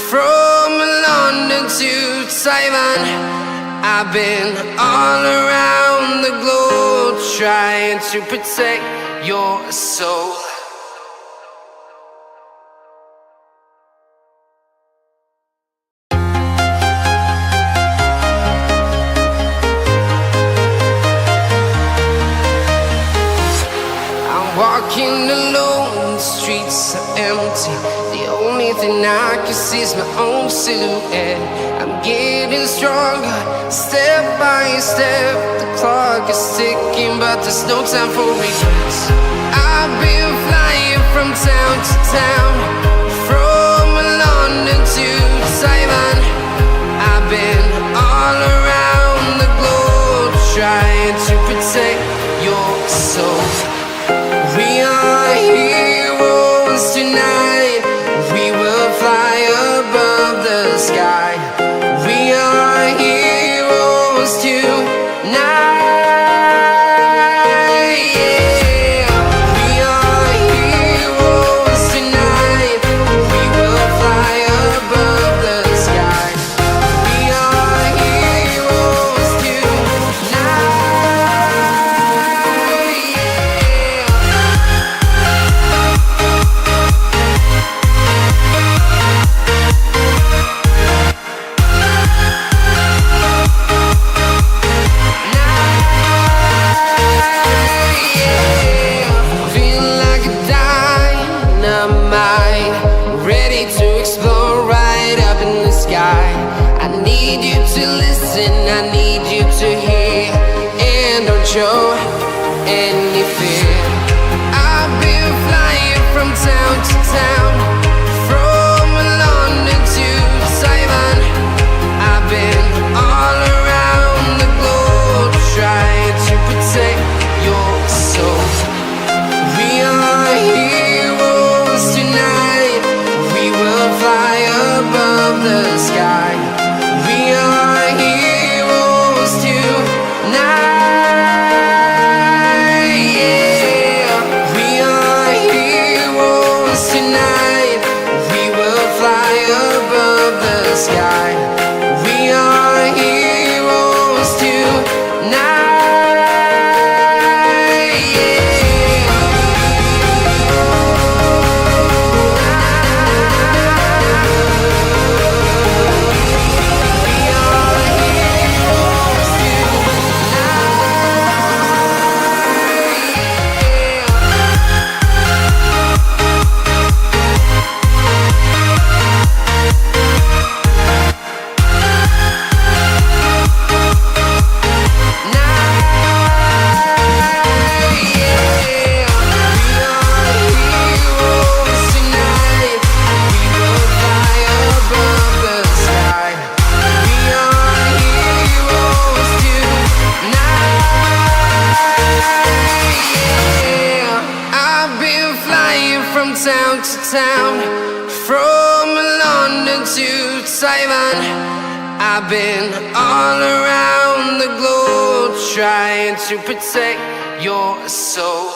from London to Taiwan. I've been all around the globe trying to protect your soul. Walking alone, the streets are empty. The only thing I can see is my own silhouette. I'm getting stronger, step by step. The clock is ticking, but there's no time for regrets. I've been flying from town to town, from London to Taiwan. I've been all around the globe trying to protect your soul. We are heroes tonight. We will fly above the sky. We are heroes tonight. Yeah. We are heroes tonight. We will fly above the sky. We are heroes tonight. I need you to listen, I need you to hear, and don't show any fear. I've been flying from town to town, from London to Taiwan. I've been all around the globe trying to protect your soul. We are heroes tonight. We will fly above the sky. We are heroes tonight. Yeah. We are heroes tonight. We will fly above the sky. We are heroes tonight. Yeah. Town to town, from London to Taiwan. I've been all around the globe trying to protect your soul.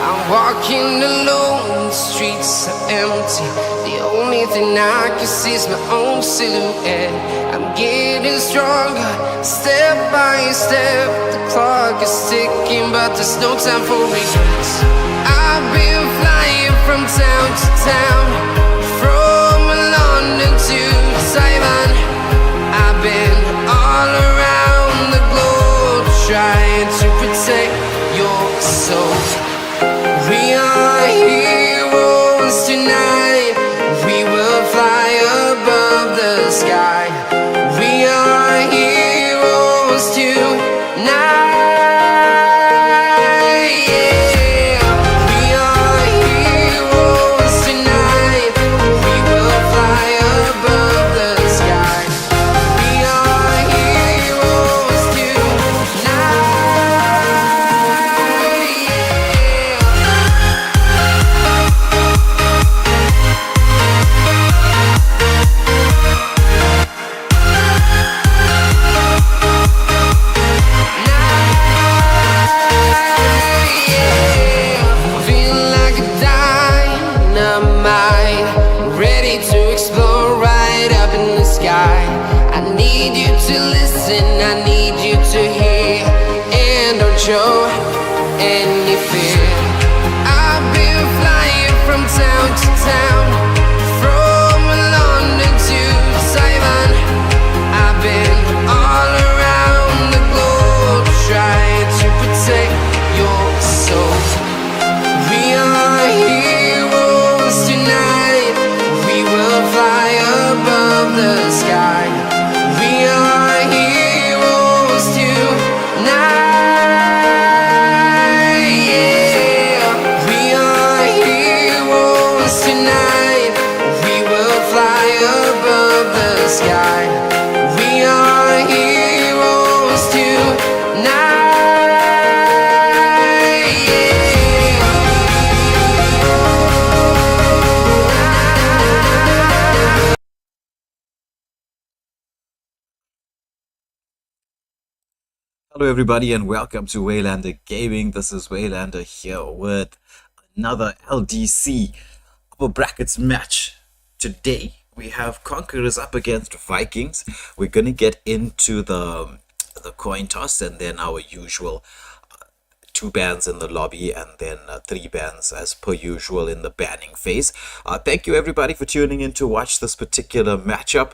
I'm walking alone, the streets are empty. The only thing I can see is my own silhouette. I'm getting stronger, step by step. The clock is ticking, but there's no time for regrets. I've been flying from town to town, from London to Taiwan. I've been all around the globe trying to protect your soul. We are heroes tonight. We will fly above the sky. We are heroes tonight. Yeah. We are heroes tonight. We will fly above the sky. We are heroes tonight. Yeah. need you to listen, I need you to hear, and don't show any fear. I've been flying from town to town, from London to Taiwan. I've been all around the globe trying to protect your soul. We are heroes tonight. We will fly above the sky. We are heroes tonight. Yeah. We are heroes tonight. We will fly above the sky. We are heroes tonight. Hello everybody and welcome to Waylander Gaming. This is Waylander here with another LDC upper brackets match. Today we have Conquerors up against Vikings. We're gonna get into the coin toss and then our usual 2 bans in the lobby and then 3 bans as per usual in the banning phase. Thank you everybody for tuning in to watch this particular matchup.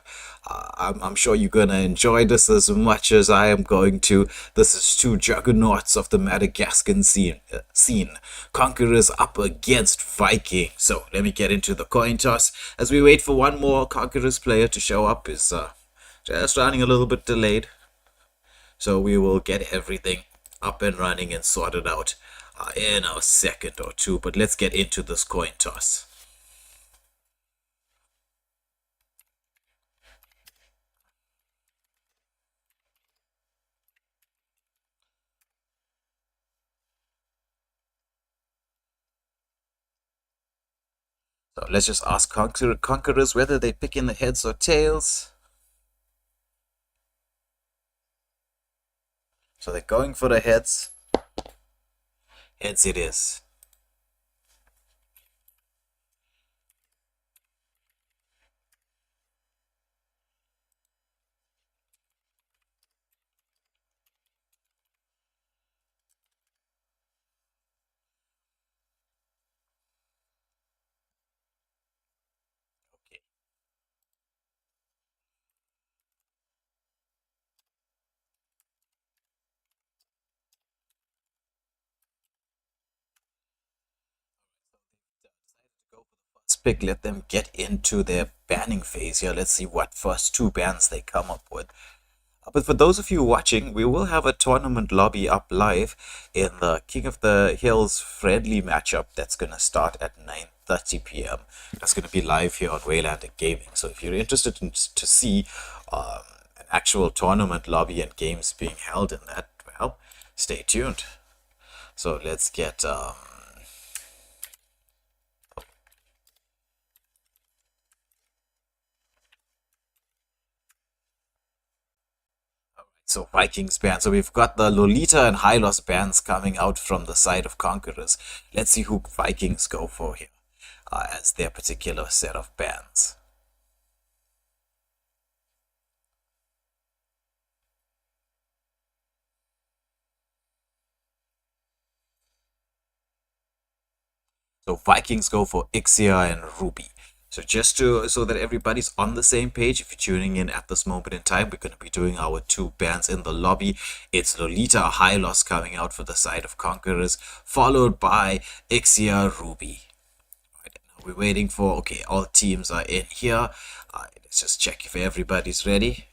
I'm sure you're gonna enjoy this as much as I am going to. This is 2 juggernauts of the Madagascan scene. Conquerors up against Viking. So let me get into the coin toss as we wait for one more Conquerors player to show up. Is just running a little bit delayed, so we will get everything up and running and sorted out in a second or two. But let's get into this coin toss. So let's just ask Conquerors whether they pick in the heads or tails. So they're going for the heads. Heads it is. Okay. Let's pick, let them get into their banning phase here. Let's see what first 2 bans they come up with. But for those of you watching, we will have a tournament lobby up live in the King of the Hills friendly matchup that's going to start at 9:30 p.m. That's going to be live here on Waylander Gaming. So if you're interested to see an actual tournament lobby and games being held in that, well, stay tuned. So let's get so Vikings band. So we've got the Lolita and Hylos bands coming out from the side of Conquerors. Let's see who Vikings go for here as their particular set of bands. So Vikings go for Ixia and Ruby. So just so that everybody's on the same page, if you're tuning in at this moment in time, we're going to be doing our 2 bans in the lobby. It's Lolita Hylos coming out for the side of Conquerors, followed by Ixia Ruby. Right, now we're waiting for, okay, all teams are in here. Let's just check if everybody's ready.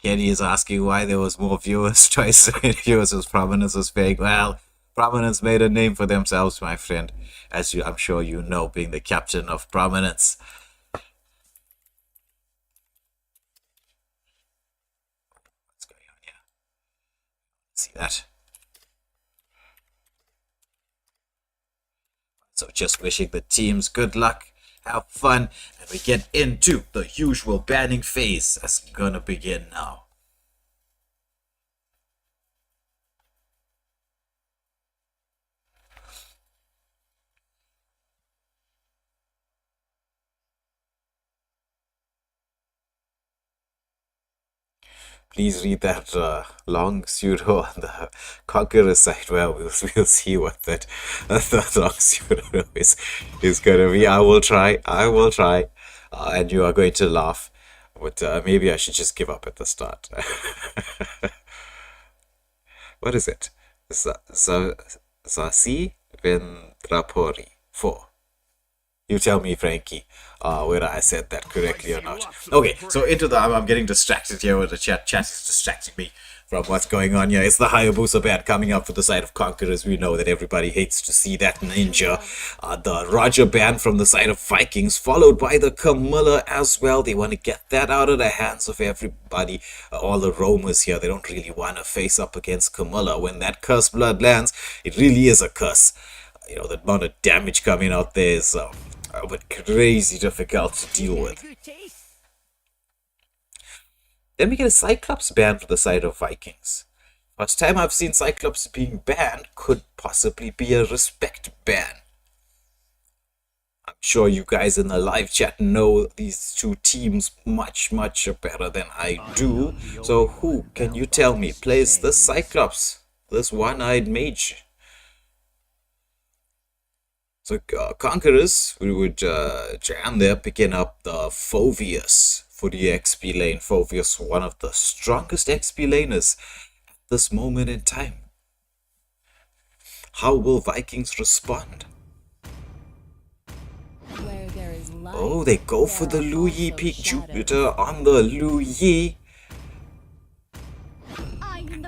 Kenny is asking why there was more viewers choice than viewers as Prominence was fake. Well, Prominence made a name for themselves, my friend, as I'm sure you know, being the captain of Prominence. What's going on here? See that? So just wishing the teams good luck, have fun, and we get into the usual banning phase that's gonna begin now. please read that long pseudo on the Conqueror side. Well, we'll see what that long pseudo is going to be. I will try. And you are going to laugh. But maybe I should just give up at the start. What is it? Zasi Vendrapori 4. You tell me, Frankie, whether I said that correctly or not. Okay, so into the... I'm getting distracted here with the chat. Chat is distracting me from what's going on here. It's the Hayabusa band coming up for the side of Conquerors. We know that everybody hates to see that ninja. The Roger band from the side of Vikings, followed by the Camilla as well. They want to get that out of the hands of everybody. All the roamers here, they don't really want to face up against Camilla. When that curse blood lands, it really is a curse. You know, the amount of damage coming out there is but crazy difficult to deal with. Then we get a Cyclops ban for the side of Vikings. First time I've seen Cyclops being banned could possibly be a respect ban. I'm sure you guys in the live chat know these two teams much better than I do. So who can you tell me plays the Cyclops, this one-eyed mage? So Conquerors, we would jam there, picking up the Phoveus for the XP lane. Phoveus, one of the strongest XP laners at this moment in time. How will Vikings respond? Oh, they go for the Lu Yi Peak Jupiter on the Lu Yi.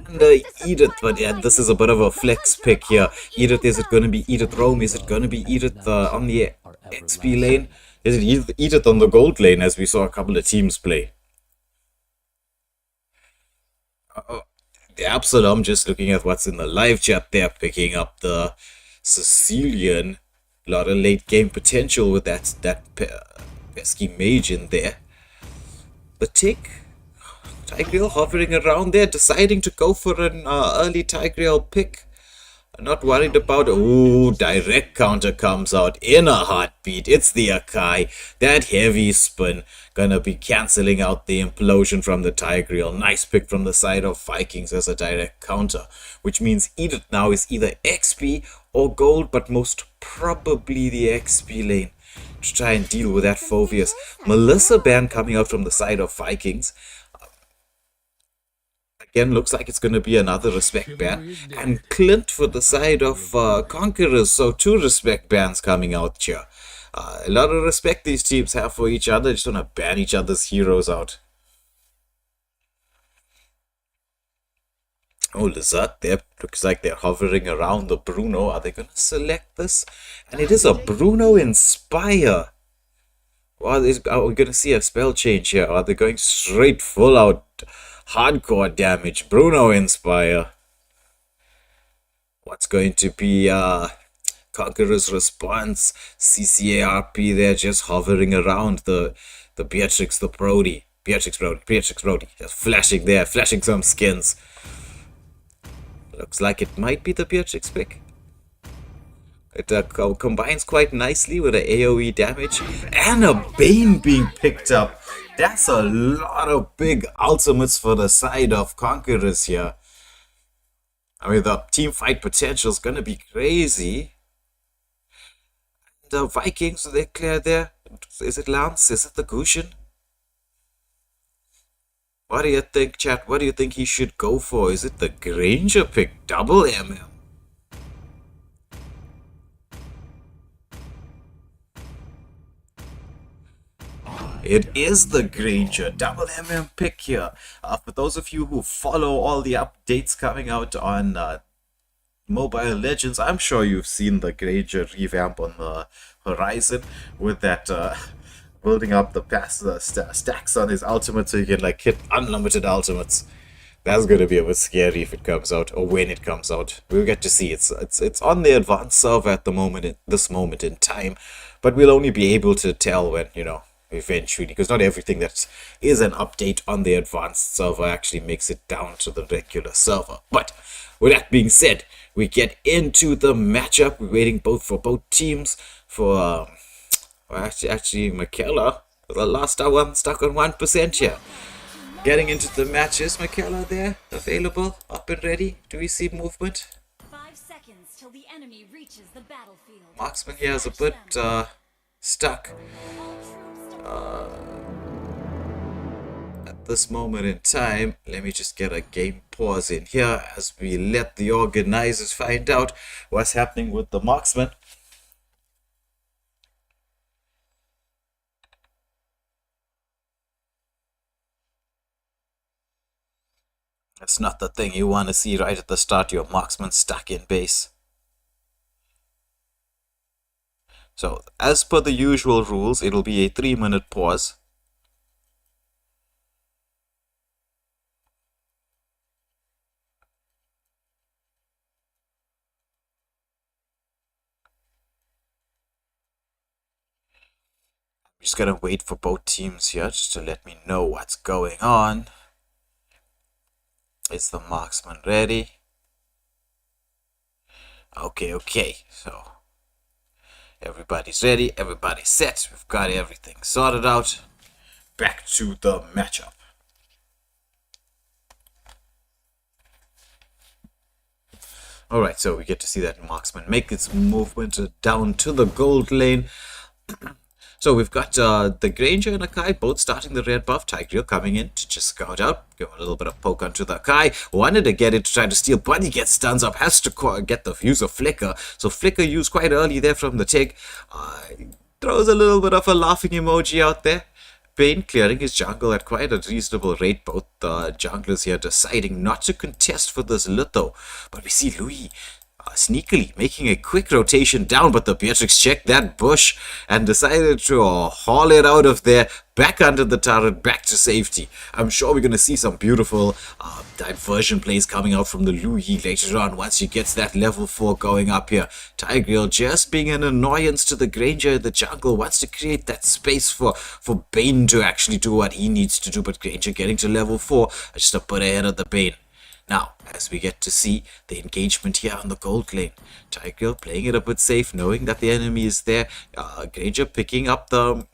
And Edith, but yeah, this is a bit of a flex pick here. Edith, is it going to be Edith Rome? Is it going to be Edith on the XP lane? Is it Edith on the gold lane, as we saw a couple of teams play? The Absalom, just looking at what's in the live chat there, picking up the Sicilian. A lot of late game potential with that pesky mage in there. The tick. Tigreal hovering around there, deciding to go for an early Tigreal pick. Not worried about... Ooh, direct counter comes out in a heartbeat. It's the Akai. That heavy spin gonna be cancelling out the implosion from the Tigreal. Nice pick from the side of Vikings as a direct counter. Which means Edith now is either XP or gold, but most probably the XP lane to try and deal with that Phoveus. Melissa ban coming out from the side of Vikings. Again, looks like it's going to be another respect ban. And Clint for the side of Conquerors. So 2 respect bans coming out here. A lot of respect these teams have for each other. Just want to ban each other's heroes out. Oh, Lizard there. Looks like they're hovering around the Bruno. Are they going to select this? And it is a Bruno Inspire. Well, are we going to see a spell change here? Are they going straight full out hardcore damage? Bruno Inspire. What's going to be Conqueror's response? CCARP there just hovering around the Beatrix, the Brody. Beatrix Brody. Just flashing there, flashing some skins. Looks like it might be the Beatrix pick. It combines quite nicely with the AoE damage and a Bane being picked up. That's a lot of big ultimates for the side of Conquerors here. I mean, the team fight potential is going to be crazy. The Vikings, they clear there. Is it Lance? Is it the Gushin? What do you think, chat? What do you think he should go for? Is it the Granger pick? Double MM? It is the Granger, double MM pick here. For those of you who follow all the updates coming out on Mobile Legends, I'm sure you've seen the Granger revamp on the horizon with that building up the stacks on his ultimate so you can like hit unlimited ultimates. That's gonna be a bit scary if it comes out, or when it comes out. We'll get to see. It's on the advanced server at the moment, this moment in time, but we'll only be able to tell when, you know, eventually, because not everything that is an update on the advanced server actually makes it down to the regular server. But with that being said, we get into the matchup. We're waiting for both teams for actually Michaela, the last one stuck on 1% here. Getting into the match. Is Michaela there? Available? Up and ready? Do we see movement? 5 seconds till the enemy reaches the battlefield. Marksman here is a bit stuck. At this moment in time, let me just get a game pause in here as we let the organizers find out what's happening with the marksman. That's not the thing you want to see right at the start, your marksman stuck in base. So, as per the usual rules, it'll be a 3-minute pause. I'm just gonna wait for both teams here just to let me know what's going on. Is the marksman ready? Okay, so everybody's ready, everybody's set, we've got everything sorted out. Back to the matchup. Alright, so we get to see that marksman make its movement down to the gold lane. So we've got the Granger and Akai both starting the red buff. Tigreal coming in to just scout out. Give a little bit of poke onto the Akai. Wanted to get it to try to steal, but he gets stuns up. Has to get the use of Flicker. So Flicker used quite early there from the tick. Throws a little bit of a laughing emoji out there. Bane clearing his jungle at quite a reasonable rate. Both junglers here deciding not to contest for this litho. But we see Louis sneakily making a quick rotation down, but the Beatrix checked that bush and decided to haul it out of there, back under the turret, back to safety. I'm sure we're going to see some beautiful diversion plays coming out from the Louis later on once he gets that level 4 going up here. Tigreal just being an annoyance to the Granger in the jungle, wants to create that space for Bane to actually do what he needs to do, but Granger getting to level 4 just a bit ahead of the Bane. Now, as we get to see the engagement here on the gold lane, Tigreal playing it a bit safe, knowing that the enemy is there. Granger picking up the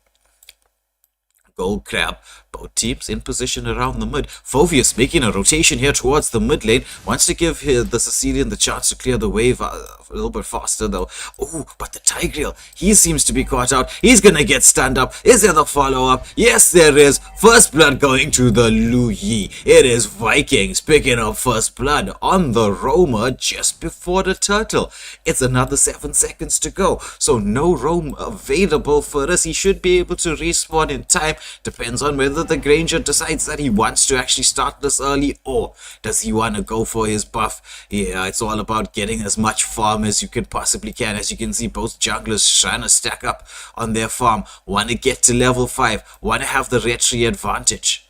gold crab. Both teams in position around the mid. Phoveus making a rotation here towards the mid lane. Wants to give the Sicilian the chance to clear the wave a little bit faster though. Oh, but the Tigreal, he seems to be caught out. He's gonna get stunned up. Is there the follow-up? Yes, there is. First blood going to the Louis. It is Vikings picking up first blood on the roamer just before the turtle. It's another 7 seconds to go. So no roam available for us. He should be able to respawn in time. Depends on whether the Granger decides that he wants to actually start this early, or does he want to go for his buff. Yeah, it's all about getting as much farm as you can possibly can. As you can see, both junglers trying to stack up on their farm, want to get to level 5, want to have the retry advantage.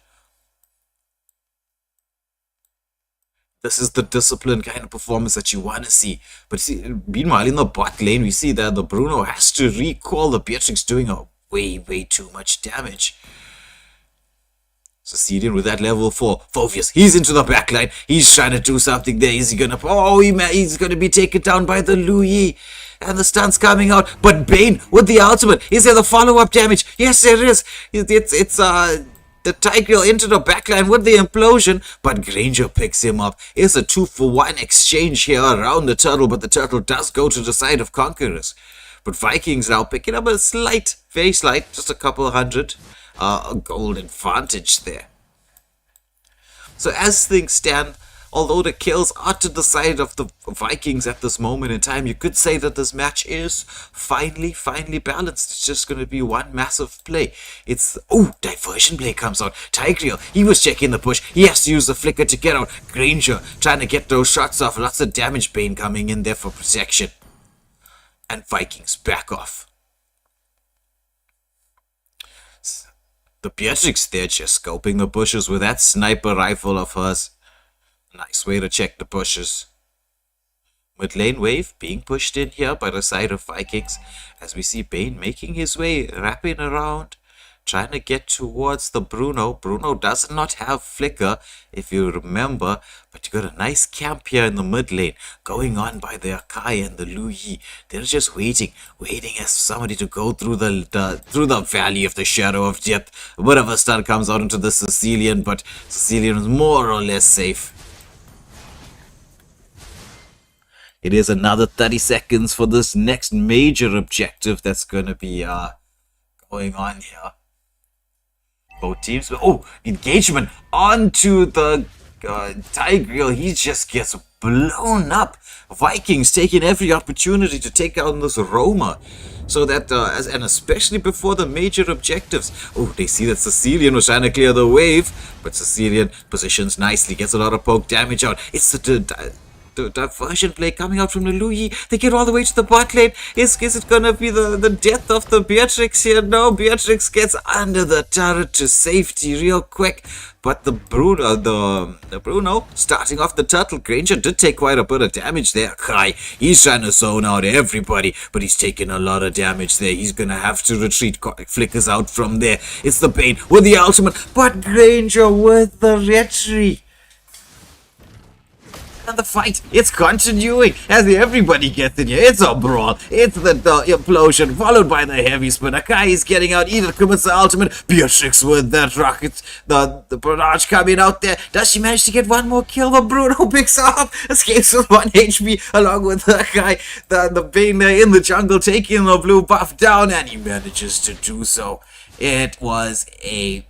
This is the disciplined kind of performance that you want to see. But see, meanwhile in the bot lane, we see that the Bruno has to recall the Beatrix doing a way too much damage. Sicilian with that level 4. Phoveus, he's into the backline. He's trying to do something there. Is he gonna... Oh, he's gonna be taken down by the Louis. And the stun's coming out. But Bane with the ultimate. Is there the follow-up damage? Yes, there is. It's the Tigreal into the backline with the implosion, but Granger picks him up. It's a 2-for-1 exchange here around the turtle, but the turtle does go to the side of Conquerors. But Vikings now picking up a slight, very slight, just a couple hundred gold advantage there. So as things stand, although the kills are to the side of the Vikings at this moment in time, you could say that this match is finally balanced. It's just going to be one massive play. It's... Oh, diversion play comes out. Tigreal, he was checking the push. He has to use the flicker to get out. Granger trying to get those shots off. Lots of damage. Bane coming in there for protection. And Vikings back off. The Beatrix there just scoping the bushes with that sniper rifle of hers. Nice way to check the bushes. Mid lane wave being pushed in here by the side of Vikings, as we see Bane making his way, wrapping around, trying to get towards the Bruno. Bruno does not have flicker, if you remember, but you got a nice camp here in the mid lane going on by the Akai and the Lu Yi. They're just waiting as somebody to go through the valley of the shadow of death. A bit of a stun comes out into the Sicilian, but Sicilian is more or less safe. It is another 30 seconds for this next major objective that's going to be going on here. Both teams. Oh, engagement onto the Tigreal. He just gets blown up. Vikings taking every opportunity to take out this Roma. So that, and especially before the major objectives. Oh, they see that Sicilian was trying to clear the wave. But Sicilian positions nicely, gets a lot of poke damage out. It's the diversion play coming out from the Lu Yi. They get all the way to the bot lane. Is it gonna be the death of the Beatrix here? No, Beatrix gets under the turret to safety real quick. But the Bruno starting off the turtle. Granger did take quite a bit of damage there. Kai, he's trying to zone out everybody, but he's taking a lot of damage there. He's gonna have to retreat. Flickers out from there. It's the Bane with the ultimate, but Granger with the retreat. And the fight, it's continuing as everybody gets in here. It's a brawl. It's the implosion followed by the heavy spin. Akai is getting out, either commits the ultimate. Beatrix with that rocket. The barrage coming out there. Does she manage to get one more kill? The Bruno picks her up, escapes with 1 HP along with Akai. The Bane there in the jungle taking the blue buff down, and he manages to do so. It was a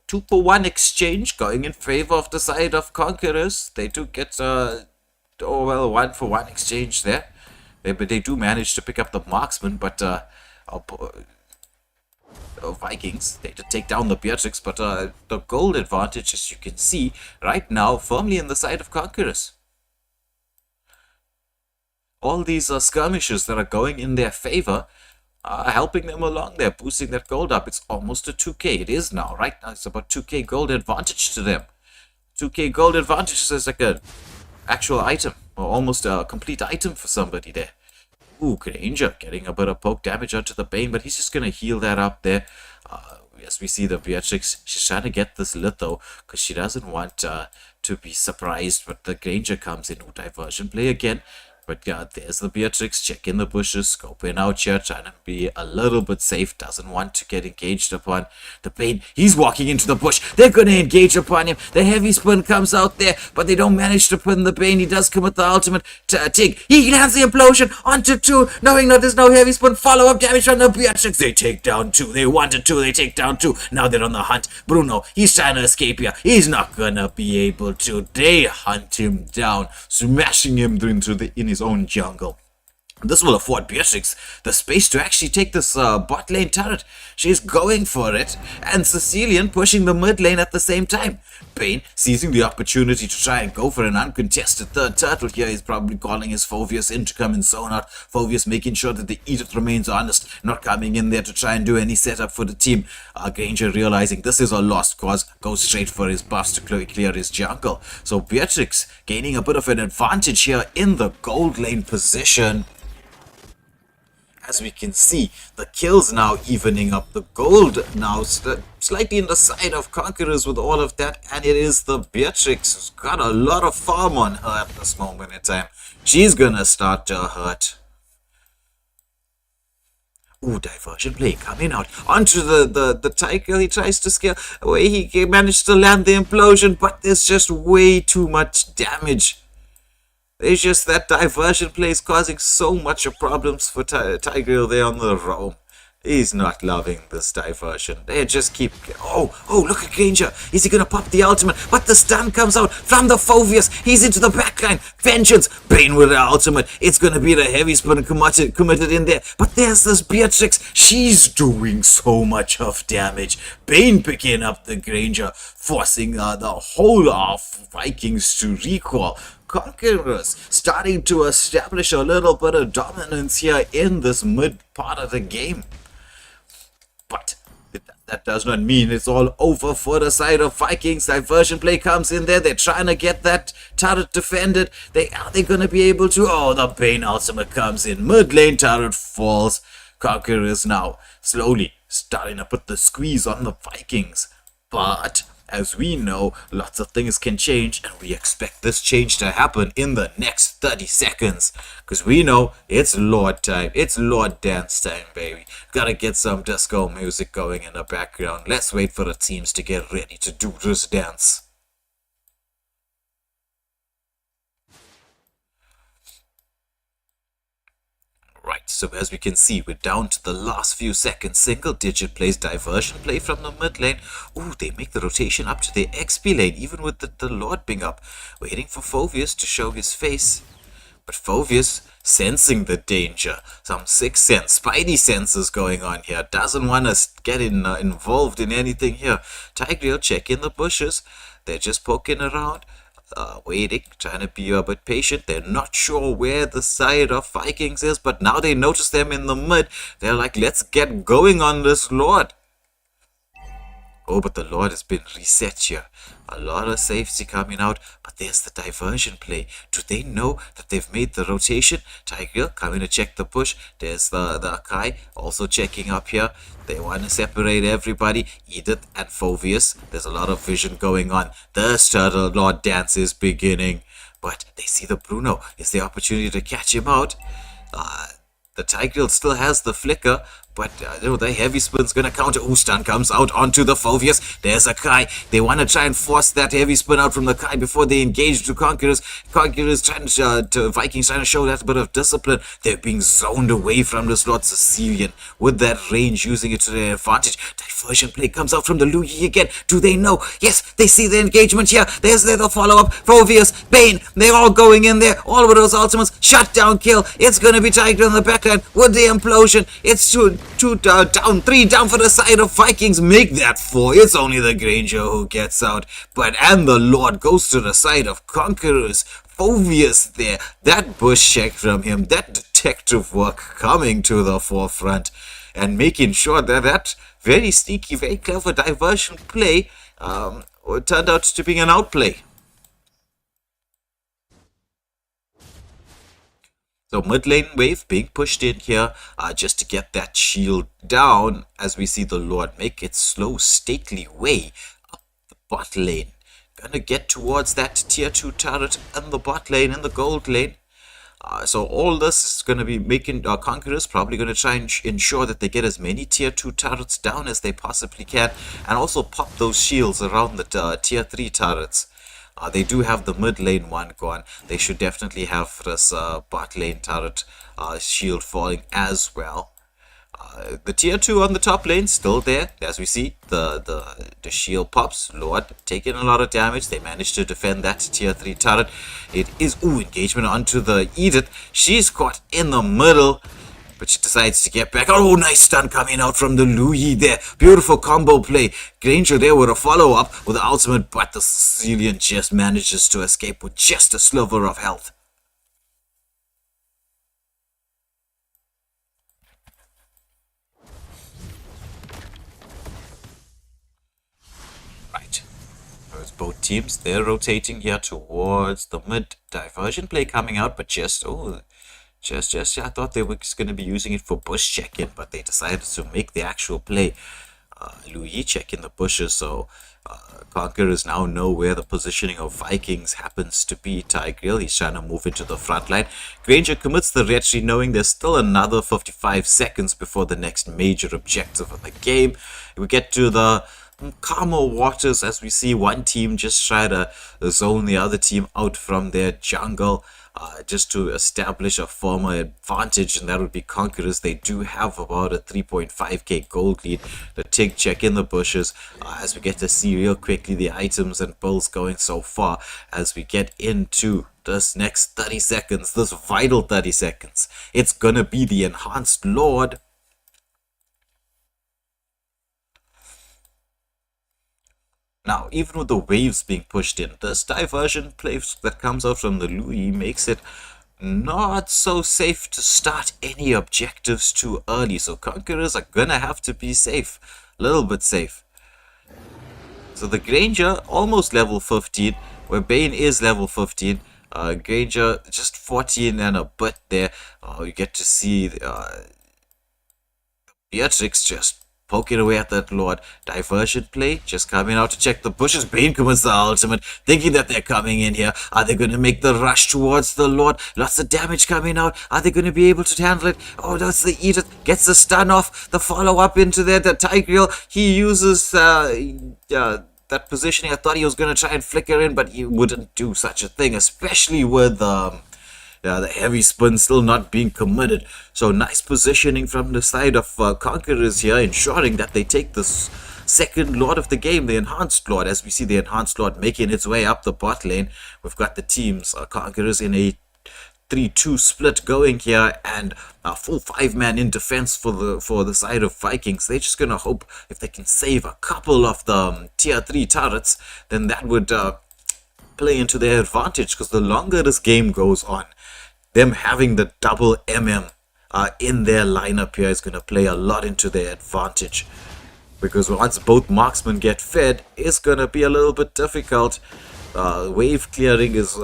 2-for-1 exchange going in favor of the side of Conquerors. They do get 1-for-1 exchange there. They do manage to pick up the marksman, but Vikings, they did take down the Beatrix, but the gold advantage, as you can see, right now firmly in the side of Conquerors. All these skirmishes that are going in their favor helping them along there, boosting that gold up. It's almost a 2k. It is now. Right now, it's about 2k gold advantage to them. 2k gold advantage is like an actual item, or almost a complete item for somebody there. Ooh, Granger getting a bit of poke damage onto the Bane, but he's just going to heal that up there. As we see the Beatrix, she's trying to get this litho because she doesn't want to be surprised, but the Granger comes in. Ooh, diversion play again. But yeah, there's the Beatrix, checking the bushes, scoping out here, trying to be a little bit safe, doesn't want to get engaged upon. The Bane, he's walking into the bush, they're going to engage upon him. The heavy spin comes out there, but they don't manage to pin the Bane. He does come with the ultimate Tig. He lands the implosion onto 2, knowing that there's no heavy spin. Follow-up damage from the Beatrix. They take down 2, they wanted 2, they take down 2. Now they're on the hunt. Bruno, he's trying to escape here. He's not going to be able to. They hunt him down, smashing him in his own jungle. This will afford Beatrix the space to actually take this bot lane turret. She's going for it, and Sicilian pushing the mid lane at the same time. Bane seizing the opportunity to try and go for an uncontested third turtle here. He's probably calling his Phoveus in to come and zone out. Phoveus making sure that the Edith remains honest, not coming in there to try and do any setup for the team. Granger realizing this is a lost cause, goes straight for his buffs to clear his jungle. So Beatrix gaining a bit of an advantage here in the gold lane position. As we can see, the kills now evening up. The gold now slightly in the side of Conquerors with all of that. And it is the Beatrix who's got a lot of farm on her at this moment in time. She's gonna start to hurt. Ooh, diversion play coming out onto the Tiger. He tries to scale away. He managed to land the implosion, but there's just way too much damage. It's just that diversion play is causing so much of problems for Tigreal there on the roam. He's not loving this diversion. They just keep... Oh, look at Granger. Is he going to pop the ultimate? But the stun comes out from the Phoveus. He's into the backline. Vengeance. Bane with the ultimate. It's going to be the heavy spin committed in there. But there's this Beatrix. She's doing so much of damage. Bane picking up the Granger, forcing the whole of Vikings to recall. Conquerors starting to establish a little bit of dominance here in this mid part of the game. But that does not mean it's all over for the side of Vikings. Diversion play comes in there. They're trying to get that turret defended. Are they going to be able to? Oh, the Bane ultimate comes in. Mid lane turret falls. Conquerors now slowly starting to put the squeeze on the Vikings. But as we know, lots of things can change, and we expect this change to happen in the next 30 seconds. Because we know it's Lord time. It's Lord dance time, baby. Gotta get some disco music going in the background. Let's wait for the teams to get ready to do this dance. Right, so as we can see, we're down to the last few seconds. Single digit plays, diversion play from the mid lane. Ooh, they make the rotation up to the XP lane, even with the Lord being up. Waiting for Phoveus to show his face. But Phoveus, sensing the danger, some sixth sense, spidey senses going on here, doesn't want to get involved in anything here. Tigreal check in the bushes. They're just poking around. Waiting, trying to be a bit patient. They're not sure where the side of Vikings is, but now they notice them in the mid. They're like, let's get going on this Lord. Oh, but the Lord has been reset here. A lot of safety coming out, but there's the diversion play. Do they know that they've made the rotation? Tigreal coming to check the push. There's the Akai also checking up here. They want to separate everybody. Edith and Phoveus. There's a lot of vision going on. The Turtle Lord dance is beginning. But they see the Bruno. It's the opportunity to catch him out. The Tigreal still has the flicker, but the heavy spin's gonna counter. Ooh, stun comes out onto the Phoveus. There's a Kai. They want to try and force that heavy spin out from the Kai before they engage to Conquerors. Conquerors trying to Vikings trying to show that bit of discipline. They're being zoned away from this Lord Sicilian with that range, using it to their advantage. Diversion play comes out from the Louis again. Do they know? Yes, they see the engagement here. There's the follow-up. Phoveus, Bane, they're all going in there. All with those ultimates. Shutdown kill. It's gonna be Tigreal on the backline with the implosion. It's two down, 3 down for the side of Vikings. Make that 4. It's only the Granger who gets out. And the Lord goes to the side of Conquerors. Phoveus there. That bush check from him. That detective work coming to the forefront. And making sure that very sneaky, very clever diversion play turned out to be an outplay. So mid lane wave being pushed in here just to get that shield down as we see the Lord make its slow, stately way up the bot lane. Gonna get towards that tier 2 turret in the bot lane, in the gold lane. So all this is going to be making Conquerors probably going to try and ensure that they get as many tier 2 turrets down as they possibly can, and also pop those shields around the tier 3 turrets. They do have the mid lane one gone. They should definitely have this bot lane turret shield falling as well. The tier 2 on the top lane still there. As we see, the shield pops. Lord taking a lot of damage. They managed to defend that tier 3 turret. It is, engagement onto the Edith. She's caught in the middle, but she decides to get back. Oh, nice stun coming out from the Louis there. Beautiful combo play. Granger there with a follow-up with the ultimate, but the Sicilian just manages to escape with just a sliver of health. Right. There's both teams. They're rotating here towards the mid. Diversion play coming out, but just I thought they were just going to be using it for bush check-in, but they decided to make the actual play. Louis check in the bushes, so Conquerors now know where the positioning of Vikings happens to be. Tigreal, he's trying to move into the front line. Granger commits the retry, knowing there's still another 55 seconds before the next major objective of the game. We get to the calmer waters as we see one team just try to zone the other team out from their jungle. Just to establish a former advantage, and that would be Conquerors. They do have about a 3.5k gold lead. The Tig check in the bushes as we get to see real quickly the items and builds going so far as we get into this next 30 seconds, this vital 30 seconds. It's gonna be the enhanced Lord. Now, even with the waves being pushed in, this diversion play that comes out from the Louis makes it not so safe to start any objectives too early. So Conquerors are gonna have to be safe, a little bit safe. So the Granger almost level 15, where Bane is level 15. Granger just 14 and a bit there. You get to see Beatrix just poking away at that Lord. Diversion play, just coming out to check the bushes. Bane commits the ultimate, thinking that they're coming in here. Are they going to make the rush towards the Lord? Lots of damage coming out. Are they going to be able to handle it? Oh, that's the Edith. Gets the stun off. The follow-up into there. The Tigreal, he uses that positioning. I thought he was going to try and flicker in, but he wouldn't do such a thing, especially with the heavy spin still not being committed. So nice positioning from the side of Conquerors here, ensuring that they take this second Lord of the game, the Enhanced Lord. As we see the Enhanced Lord making its way up the bot lane, we've got the teams, Conquerors in a 3-2 split going here, and a full 5-man in defense for the side of Vikings. They're just gonna hope if they can save a couple of the tier 3 turrets, then that would play into their advantage, because the longer this game goes on, them having the double MM in their lineup here is going to play a lot into their advantage, because once both marksmen get fed, it's going to be a little bit difficult. Wave clearing is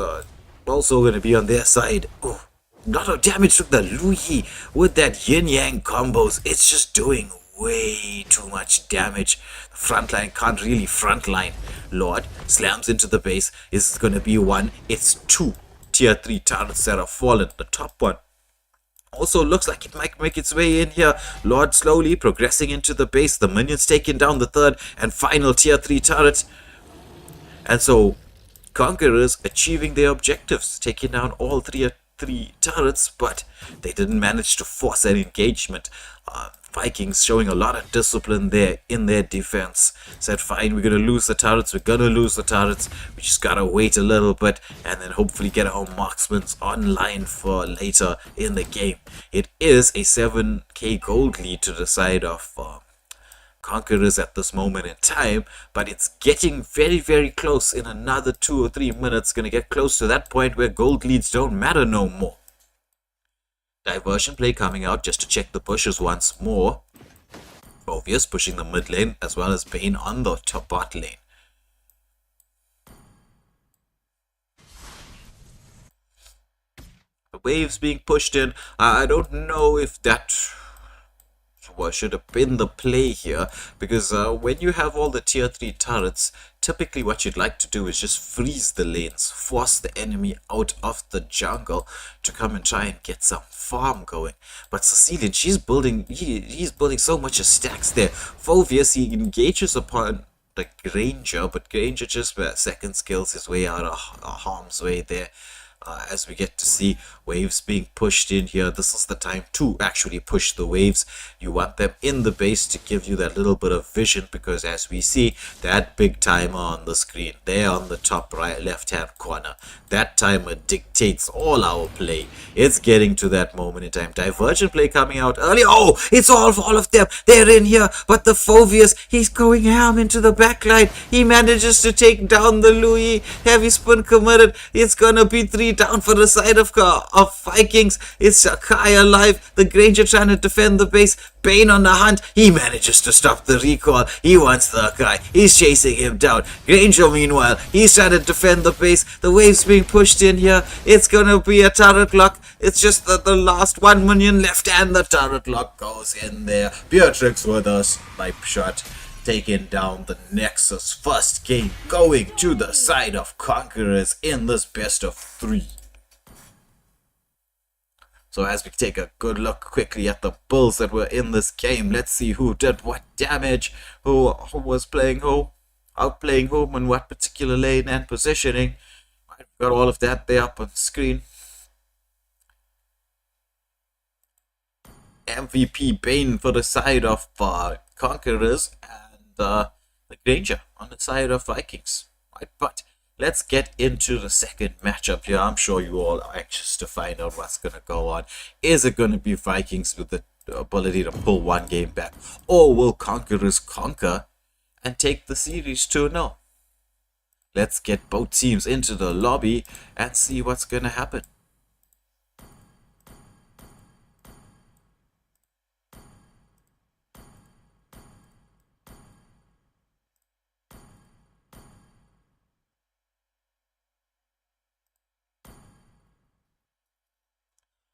also going to be on their side. Oh, a lot of damage to the Louis with that yin-yang combos. It's just doing way too much damage. The frontline can't really frontline. Lord slams into the base. It's going to be one. It's two tier 3 turrets that have fallen. The top one also looks like it might make its way in here. Lord slowly progressing into the base. The minions taking down the third and final tier 3 turret. And so Conquerors achieving their objectives, taking down all three turrets, but they didn't manage to force an engagement. Vikings showing a lot of discipline there in their defense. Said, fine, we're going to lose the turrets. We just got to wait a little bit and then hopefully get our marksmen online for later in the game. It is a 7k gold lead to the side of Conquerors at this moment in time, but it's getting very, very close. In another 2 or 3 minutes, going to get close to that point where gold leads don't matter no more. Diversion play coming out just to check the bushes once more. Obvious pushing the mid lane as well as Bane on the top bot lane. The waves being pushed in. I don't know if that should have been the play here, because when you have all the tier 3 turrets, typically what you'd like to do is just freeze the lanes, force the enemy out of the jungle to come and try and get some farm going. But Cecilian, he's building so much stacks there. Phoveus, he engages upon the Granger, but Granger just second skills his way out of harm's way there. As we get to see waves being pushed in here, this is the time to actually push the waves. You want them in the base to give you that little bit of vision, because as we see that big timer on the screen there on the top right left hand corner, that timer dictates all our play. It's getting to that moment in time. Divergent play coming out early. Oh, it's all of them. They're in here, but the Phoveus, he's going ham into the backline. He manages to take down the Louis. Heavy spin committed. It's gonna be 3 down for the side of Vikings. It's Sakai alive. The Granger trying to defend the base. Bane on the hunt. He manages to stop the recall. He wants the guy. He's chasing him down. Granger, meanwhile, he's trying to defend the base. The waves being pushed in here. It's gonna be a turret lock. It's just the last 1 minion left, and the turret lock goes in there. Beatrix with a snipe shot, taking down the Nexus. First game going to the side of Conquerors in this best of 3. So as we take a good look quickly at the bulls that were in this game, let's see who did what damage, who was playing who, outplaying whom, and what particular lane and positioning. I've got all of that there up on the screen. MVP Bane for the side of Conquerors, and the Granger on the side of Vikings. Right, but let's get into the second matchup here. I'm sure you all are anxious to find out what's going to go on. Is it going to be Vikings with the ability to pull one game back, or will Conquerors conquer and take the series 2-0? Let's get both teams into the lobby and see what's going to happen.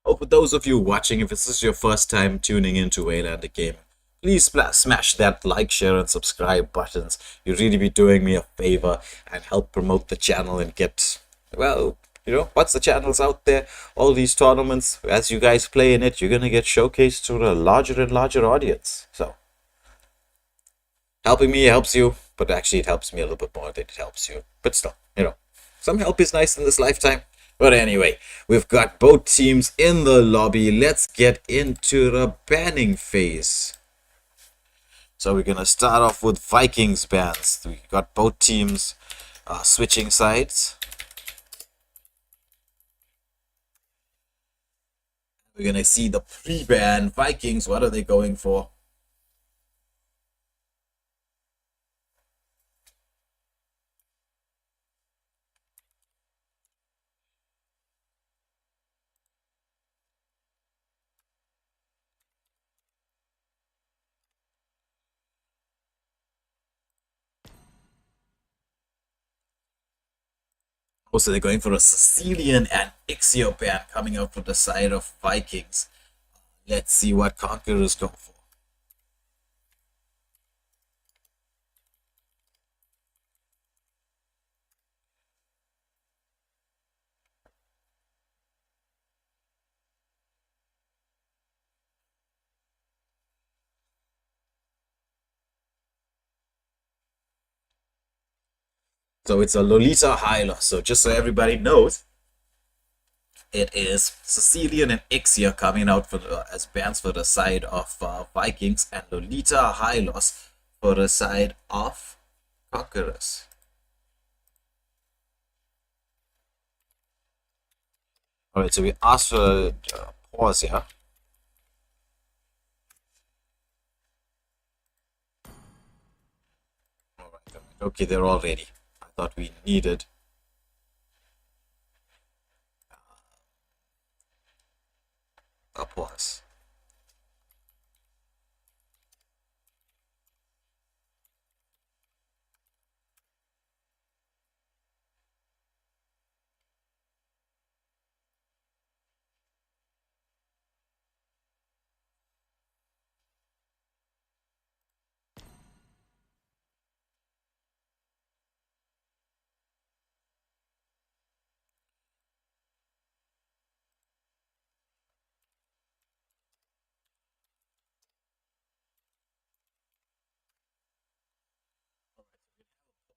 Oh, for those of you watching, if this is your first time tuning into Waylander Game, please smash that like, share, and subscribe buttons. You really be doing me a favor and help promote the channel and get, well, once the channel's out there, all these tournaments, as you guys play in it, you're gonna get showcased to a larger and larger audience. So helping me helps you, but actually it helps me a little bit more than it helps you. But still, some help is nice in this lifetime. But anyway, we've got both teams in the lobby. Let's get into the banning phase. So we're gonna start off with Vikings bans. We got both teams switching sides. We're gonna see the pre-ban Vikings. What are they going for? Also, they're going for a Sicilian and Ixio ban coming out from the side of Vikings. Let's see what Conquerors go for. So it's a Lolita Hyla. So just so everybody knows, it is Sicilian and Ixia coming out for as bans for the side of Vikings, and Lolita Hylos for the side of Conquerors. Alright, so we asked for a pause here. Alright, okay, they're all ready. I thought we needed a pause.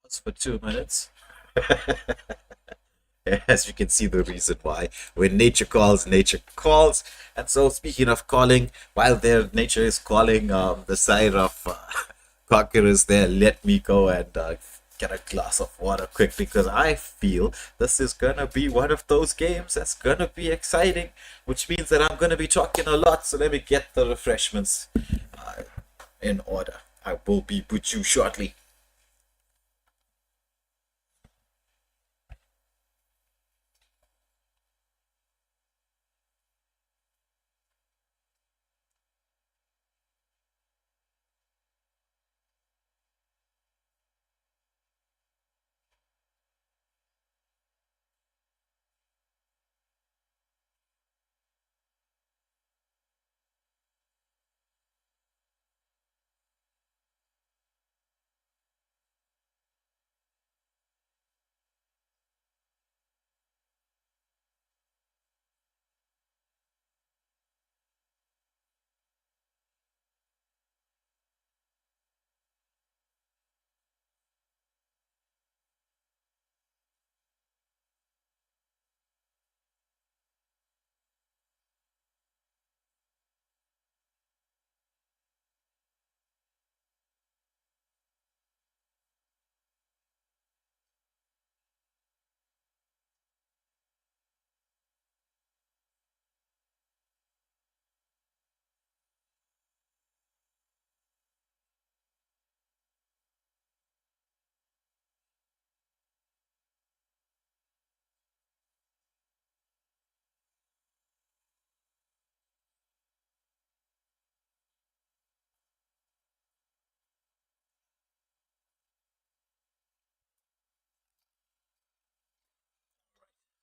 Pause for 2 minutes. As you can see, the reason why. When nature calls, nature calls. And so, speaking of calling, while their nature is calling, the side of Conquerors there, let me go and get a glass of water quick, because I feel this is gonna be one of those games that's gonna be exciting, which means that I'm gonna be talking a lot. So let me get the refreshments in order. I will be with you shortly.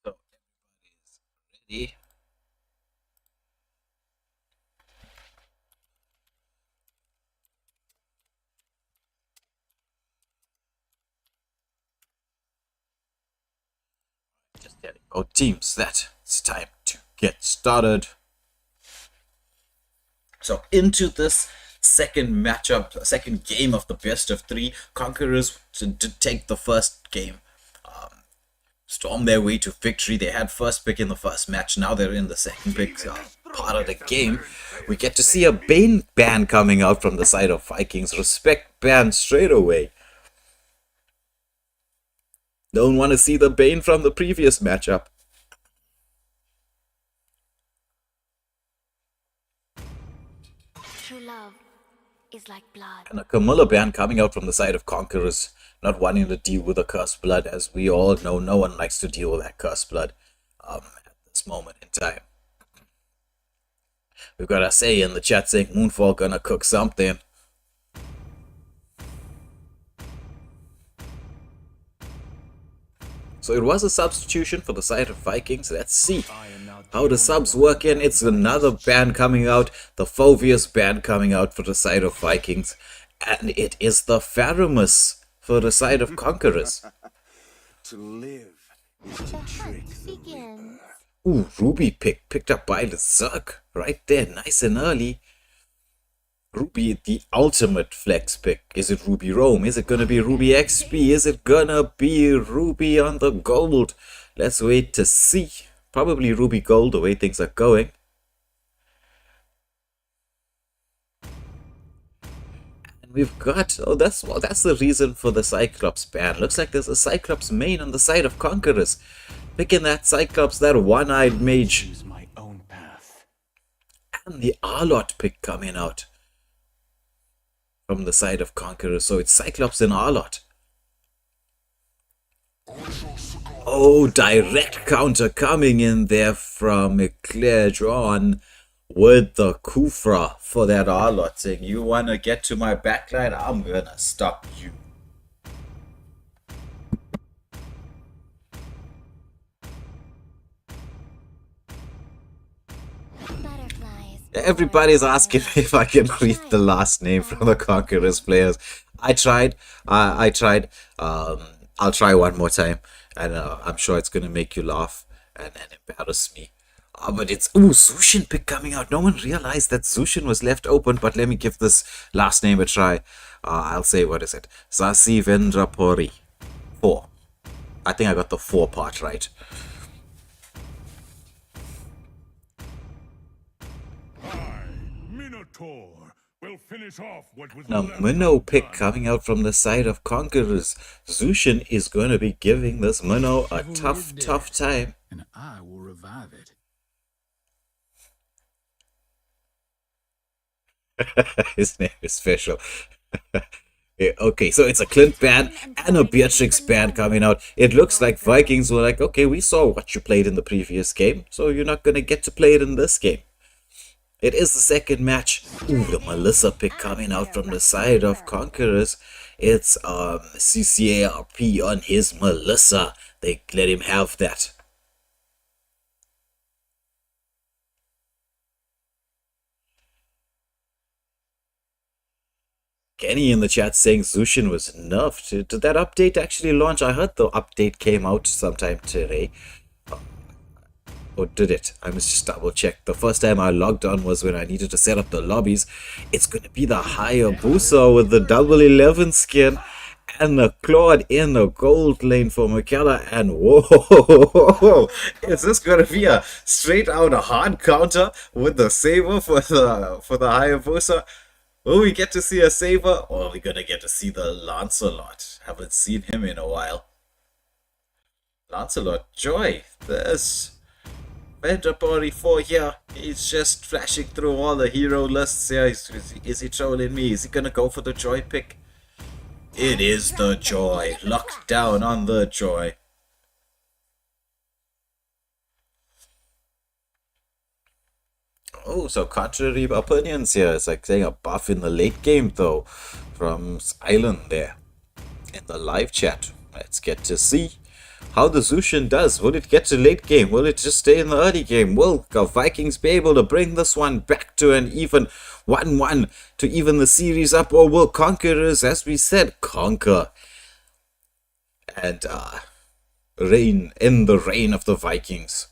So everybody is ready. Oh, teams, it's time to get started. So into this second matchup, second game of the best of three. Conquerors to take the first game, storm their way to victory. They had first pick in the first match. Now they're in the second pick part of the game. We get to see a Bane ban coming out from the side of Vikings. Respect ban straight away. Don't want to see the Bane from the previous matchup. True love is like blood. And a Camilla ban coming out from the side of Conquerors. Not wanting to deal with the cursed blood. As we all know, no one likes to deal with that cursed blood at this moment in time. We've got a say in the chat saying Moonfall gonna cook something. So it was a substitution for the side of Vikings. Let's see how the subs work in. It's another ban coming out. The Phovius ban coming out for the side of Vikings. And it is the Pharamus for the side of Conquerors. To live is to trick the Begins. Ooh, Ruby picked up by the Zerg. Right there, nice and early. Ruby, the ultimate flex pick. Is it Ruby Roam? Is it gonna be Ruby XP? Is it gonna be Ruby on the gold? Let's wait to see. Probably Ruby Gold, the way things are going. And we've got, oh, that's the reason for the Cyclops ban. Looks like there's a Cyclops main on the side of Conquerors. Picking that Cyclops, that one-eyed mage. choose my own path. And the Arlot pick coming out from the side of Conquerors. So it's Cyclops and Arlot. Oh, direct counter coming in there from Eclair John with the Kufra for that Arlot, saying, you want to get to my backline? I'm gonna stop you. Butterflies. Everybody's asking me if I can read the last name from the Conquerors players. I tried. I tried. I'll try one more time, and I'm sure it's gonna make you laugh and embarrass me. But it's Zushin pick coming out. No one realized that Zushin was left open. But let me give this last name a try. I'll say, what is it? Sasi Vendrapori. 4. I think I got the 4 part right. Minotaur will finish off what was Now, left Minnow pick coming out from the side of Conquerors. Zushin is going to be giving this Minnow a tough time. and I will revive it. His name is special. Yeah, okay, so it's a Clint ban and a Beatrix ban coming out. It looks like Vikings were like, okay, we saw what you played in the previous game, so you're not going to get to play it in this game. It is the second match. Ooh, the Melissa pick coming out from the side of Conquerors. It's CCARP on his Melissa. They let him have that. Kenny in the chat saying Zushin was nerfed. Did that update actually launch? I heard the update came out sometime today. Or did it? I must just double check. The first time I logged on was when I needed to set up the lobbies. It's going to be the Hayabusa with the double 11 skin and the Claude in the gold lane for Mikella. And whoa, is this going to be a straight out a hard counter with the Saber for the Hayabusa? Will we get to see a Saber, or are we going to get to see the Lancelot? Haven't seen him in a while. Lancelot, Joy, there's Vendrapori 4 here. He's just flashing through all the hero lists here. Is he trolling me? Is he going to go for the Joy pick? It is the Joy. Locked down on the Joy. Oh, so contrary opinions here. It's like saying a buff in the late game, though, from Island there in the live chat. Let's get to see how the Zushin does. Will it get to late game? Will it just stay in the early game? Will the Vikings be able to bring this one back to an even 1-1 to even the series up? Or will Conquerors, as we said, conquer? And in the reign of the Vikings.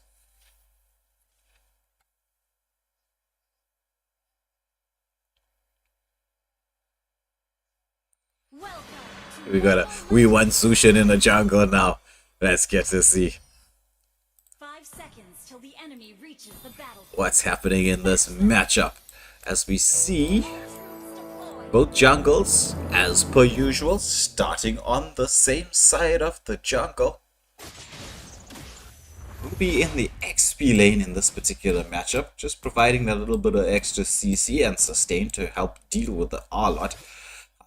We want Sushin in the jungle now. Let's get to see 5 seconds till the enemy reaches the battlefield. what's happening in this matchup. As we see both jungles, as per usual, starting on the same side of the jungle. We'll be in the XP lane in this particular matchup, just providing that little bit of extra CC and sustain to help deal with the R-Lot.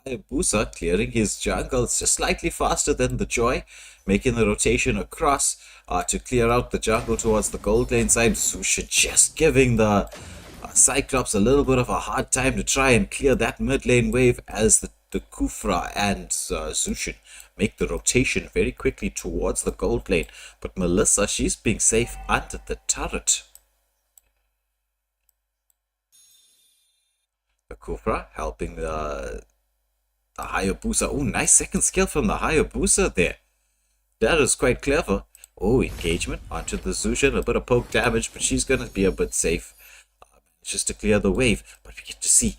Hayabusa clearing his jungle just slightly faster than the Joy, making the rotation across to clear out the jungle towards the gold lane side. Sushin just giving the Cyclops a little bit of a hard time to try and clear that mid lane wave, as the Kufra and Sushin make the rotation very quickly towards the gold lane. But Melissa, she's being safe under the turret. The Kufra helping the Hayabusa. Oh, nice second skill from the Hayabusa there. That is quite clever. Oh, engagement onto the Sushin. A bit of poke damage, but she's going to be a bit safe. Just to clear the wave. But we get to see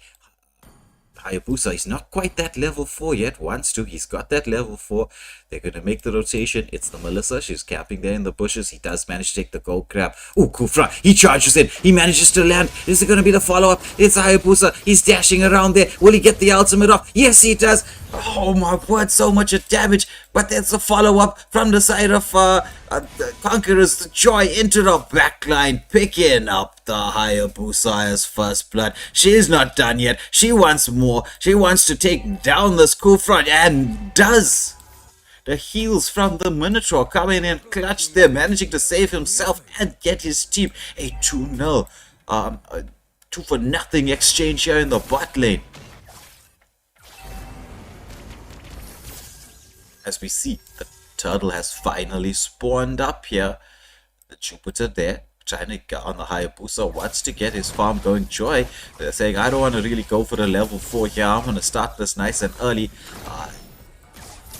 Hayabusa, he's not quite that level 4 yet. Wants to. He's got that level 4. They're going to make the rotation. It's the Melissa. She's camping there in the bushes. He does manage to take the gold grab. Oh, Kufra. He charges in. He manages to land. Is it going to be the follow-up? It's Hayabusa. He's dashing around there. Will he get the ultimate off? Yes, he does. Oh my word, so much damage. But there's a follow-up from the side of Conquerors. The Joy into the backline, picking up the Hayabusa as first blood. She's not done yet. She wants more. She wants to take down this Kufra, and does. The heals from the Minotaur coming in clutch there, managing to save himself and get his team a 2-0. 2-0 exchange here in the bot lane. As we see, the turtle has finally spawned up here. The Jupiter there, trying to get on the Hayabusa, wants to get his farm going. Joy, they're saying, I don't want to really go for the level 4 here. I'm going to start this nice and early.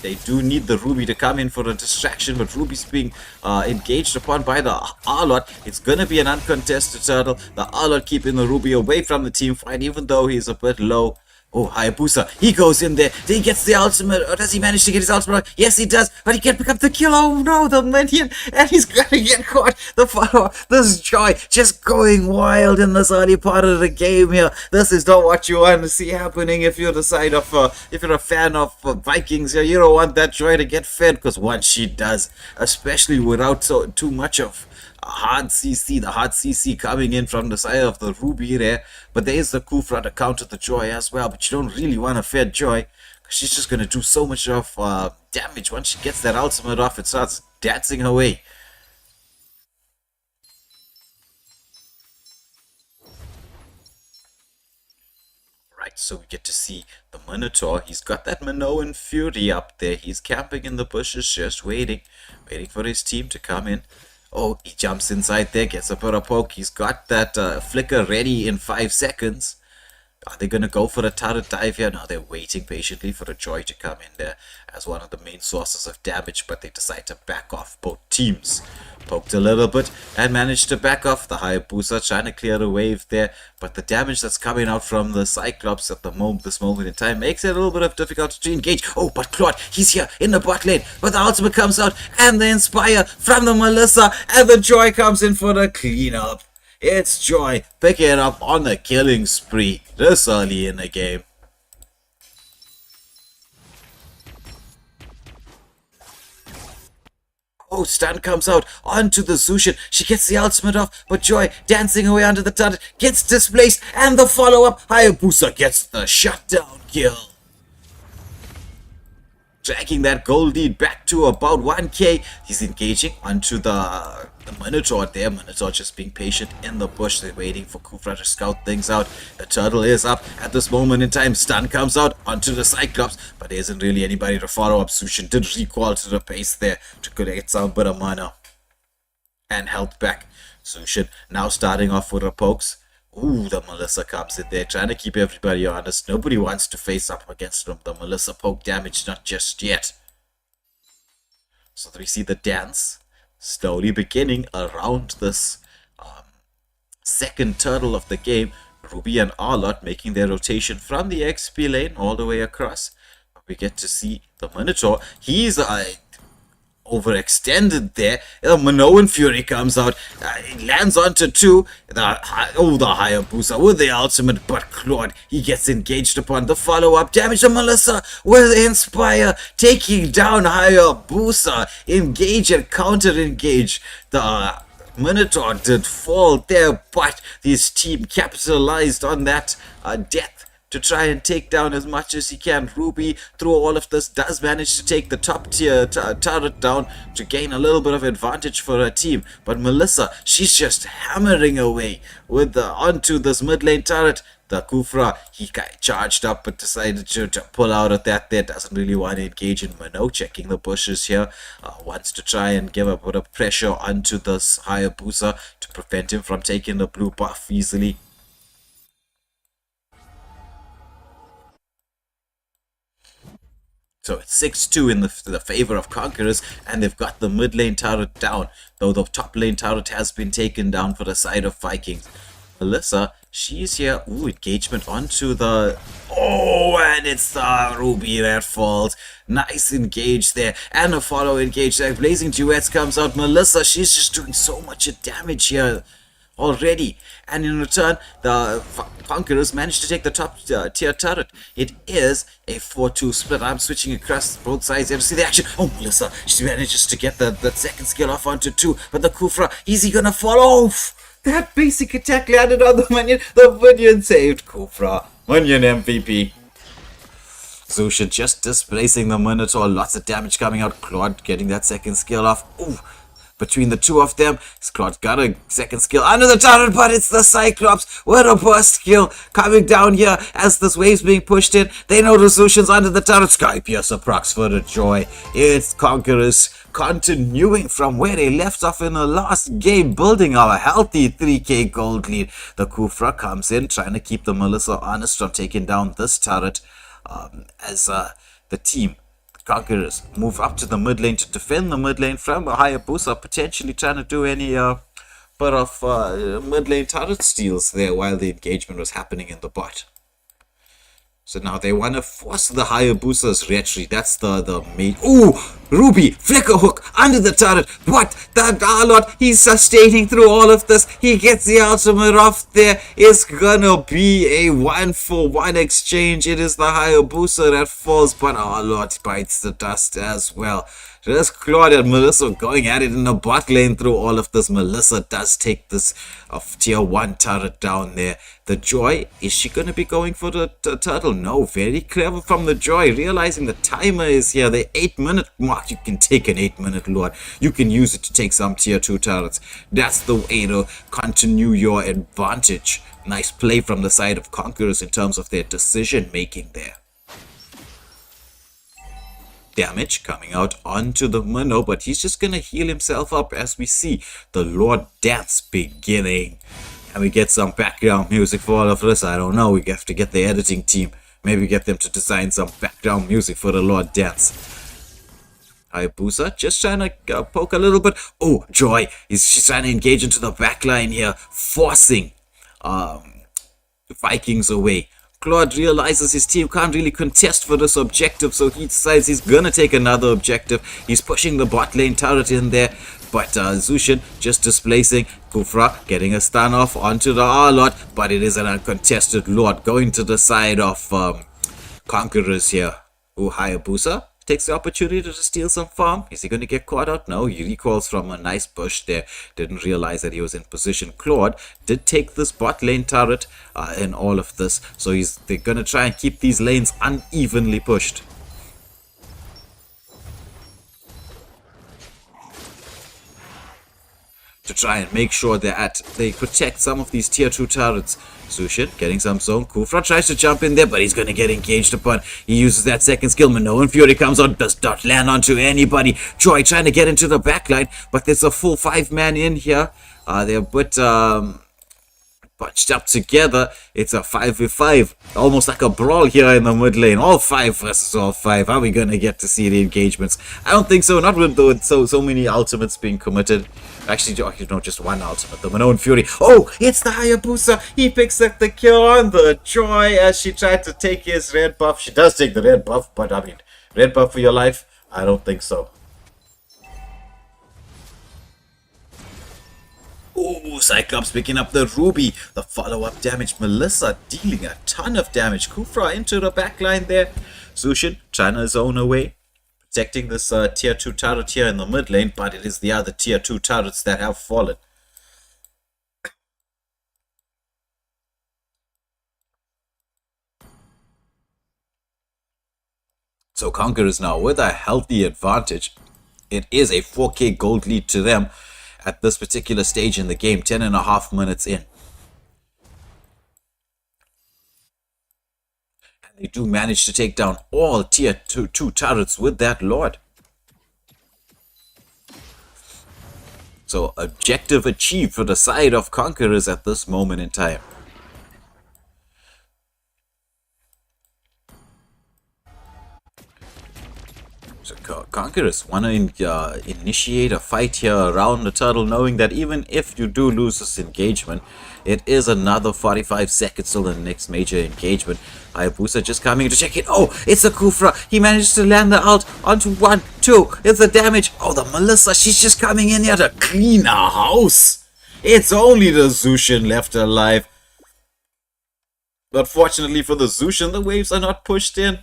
They do need the Ruby to come in for a distraction, but Ruby's being engaged upon by the R-Lot. It's going to be an uncontested turtle. The R-Lot keeping the Ruby away from the team fight, even though he's a bit low. Oh, Hayabusa, he goes in there. He gets the ultimate, or does he manage to get his ultimate? Yes, he does, but he can't pick up the kill. Oh no, the minion, and he's gonna get caught. The follower, this Joy, just going wild in this early part of the game here. This is not what you want to see happening if you're the side of, if you're a fan of Vikings here. You don't want that Joy to get fed, because once she does, especially without too much of hard CC, the hard CC coming in from the side of the Ruby there. But there is the Kufra to counter the Joy as well. But you don't really want to fear Joy, because she's just going to do so much of damage. Once she gets that ultimate off, it starts dancing her way. Right, so we get to see the Minotaur. He's got that Minoan Fury up there. He's camping in the bushes, just waiting for his team to come in. Oh, he jumps inside there, gets a bit of poke. He's got that flicker ready in 5 seconds. Are they going to go for a turret dive here? No, they're waiting patiently for a Joy to come in there as one of the main sources of damage, but they decide to back off. Both teams poked a little bit and managed to back off. The Hayabusa trying to clear the wave there, but the damage that's coming out from the Cyclops at this moment in time makes it a little bit of difficult to engage. Oh, but Claude, he's here in the bot lane, but the ultimate comes out, and the Inspire from the Melissa, and the Joy comes in for the cleanup. It's Joy picking it up on the killing spree this early in the game. Oh, stun comes out onto the Sushin. She gets the ultimate off, but Joy dancing away under the turret gets displaced, and the follow-up. Hayabusa gets the shutdown kill. Dragging that gold lead back to about 1k. He's engaging onto the Minotaur there. Minotaur just being patient in the bush. They're waiting for Kufra to scout things out. The turtle is up at this moment in time. Stun comes out onto the Cyclops, but there isn't really anybody to follow up. Sushin did recoil to the base there to collect some bit of mana and health back. Sushin now starting off with the pokes. Ooh, the Melissa comes in there, trying to keep everybody honest. Nobody wants to face up against them. The Melissa poke damage, not just yet. So we see the dance slowly beginning around this second turtle of the game. Ruby and Arlott making their rotation from the XP lane all the way across. We get to see the Minotaur. He's overextended there. Minoan Fury comes out. It lands onto two. The Hayabusa with the ultimate, but Claude, he gets engaged upon the follow-up damage. And Melissa with Inspire, taking down Hayabusa. Engage and counter-engage. The Minotaur did fall there, but this team capitalized on that death to try and take down as much as he can. Ruby, through all of this, does manage to take the top tier turret down to gain a little bit of advantage for her team. But Melissa, she's just hammering away with onto this mid lane turret. The Kufra, he charged up but decided to pull out of that there. Doesn't really want to engage in Mino, checking the bushes here. Wants to try and give a bit of pressure onto this Hayabusa to prevent him from taking the blue buff easily. So it's 6-2 in the favor of Conquerors, and they've got the mid lane turret down, though the top lane turret has been taken down for the side of Vikings. Melissa, she's here. Ooh, engagement onto the... Oh, and it's the Ruby that falls. Nice engage there, and a follow engage there. Blazing Duets comes out. Melissa, she's just doing so much damage here already, and in return the Conquerors managed to take the top tier turret. It is a 4-2 split. I'm switching across both sides here to see the action. Oh, Melissa, she manages to get that second skill off onto two, but the Kufra, is he gonna fall off? That basic attack landed on the minion. The minion saved Kufra. Minion MVP. Zushin just displacing the Minotaur. Lots of damage coming out. Claude getting that second skill off. Ooh. Between the two of them, Claude got a second skill under the turret, but it's the Cyclops with a burst skill coming down here as this wave's being pushed in. They know the Zushin's under the turret. Skypiercer procs for the joy. It's Conquerors continuing from where they left off in the last game, building our healthy 3k gold lead. The Kufra comes in, trying to keep the Melissa honest from taking down this turret as the team Conquerors move up to the mid lane to defend the mid lane from a Hayabusa, potentially trying to do any bit of mid lane turret steals there while the engagement was happening in the bot. So now they want to force the Hayabusa's retreat. That's the main... Ooh! Ruby! Flicker hook under the turret. What? The Arlott, he's sustaining through all of this. He gets the ultimate off there. It's gonna be a 1-for-1 exchange. It is the Hayabusa that falls, but Arlott bites the dust as well. There's Claude and Melissa going at it in the bot lane through all of this. Melissa does take this tier 1 turret down there. The Joy, is she going to be going for the turtle? No, very clever from the Joy, realizing the timer is here. The 8-minute mark, you can take an 8-minute Lord. You can use it to take some tier 2 turrets. That's the way to continue your advantage. Nice play from the side of Conquerors in terms of their decision making there. Damage coming out onto the Minnow, but he's just gonna heal himself up as we see the Lord Dance beginning. And we get some background music for all of this. I don't know, we have to get the editing team, maybe get them to design some background music for the Lord Dance. Hayabusa just trying to poke a little bit. Oh, Joy, she's trying to engage into the backline here, forcing Vikings away. Claude realizes his team can't really contest for this objective, so he decides he's gonna take another objective. He's pushing the bot lane turret in there, but Zushin just displacing Kufra, getting a stun off onto the Arlott, but it is an uncontested Lord going to the side of Conquerors here. Ooh, Hayabusa takes the opportunity to steal some farm. Is he going to get caught out? No, he recalls from a nice bush there. Didn't realize that he was in position. Claude did take this bot lane turret in all of this. So they're going to try and keep these lanes unevenly pushed. To try and make sure that they protect some of these tier 2 turrets. Zushin getting some zone. Kufra tries to jump in there, but he's going to get engaged upon. He uses that second skill. Minoan Fury comes out, does not land onto anybody. Joy trying to get into the backline, but there's a full 5-man in here. They're a bit bunched up together. It's a 5v5, almost like a brawl here in the mid lane. All 5 versus all 5. Are we gonna get to see the engagements? I don't think so. Not with so many ultimates being committed. Actually, no, just one ultimate. The Minoan Fury. Oh, it's the Hayabusa. He picks up the kill on the Joy as she tried to take his red buff. She does take the red buff, but I mean, red buff for your life? I don't think so. Ooh, Cyclops picking up the Ruby. The follow-up damage. Melissa dealing a ton of damage. Kufra into the backline there. Zushin trying to zone away. Protecting this tier 2 turret here in the mid lane, but it is the other tier 2 turrets that have fallen. So Conquerors now with a healthy advantage. It is a 4k gold lead to them at this particular stage in the game, 10.5 minutes in. They do manage to take down all tier 2 turrets with that Lord. So objective achieved for the side of Conquerors at this moment in time. So Conquerors want to initiate a fight here around the turtle, knowing that even if you do lose this engagement, it is another 45 seconds till the next major engagement. Hayabusa just coming to check it. Oh, it's a Kufra. He managed to land the ult onto 1, 2. It's the damage. Oh, the Melissa. She's just coming in here to clean our house. It's only the Zushin left alive. But fortunately for the Zushin, the waves are not pushed in.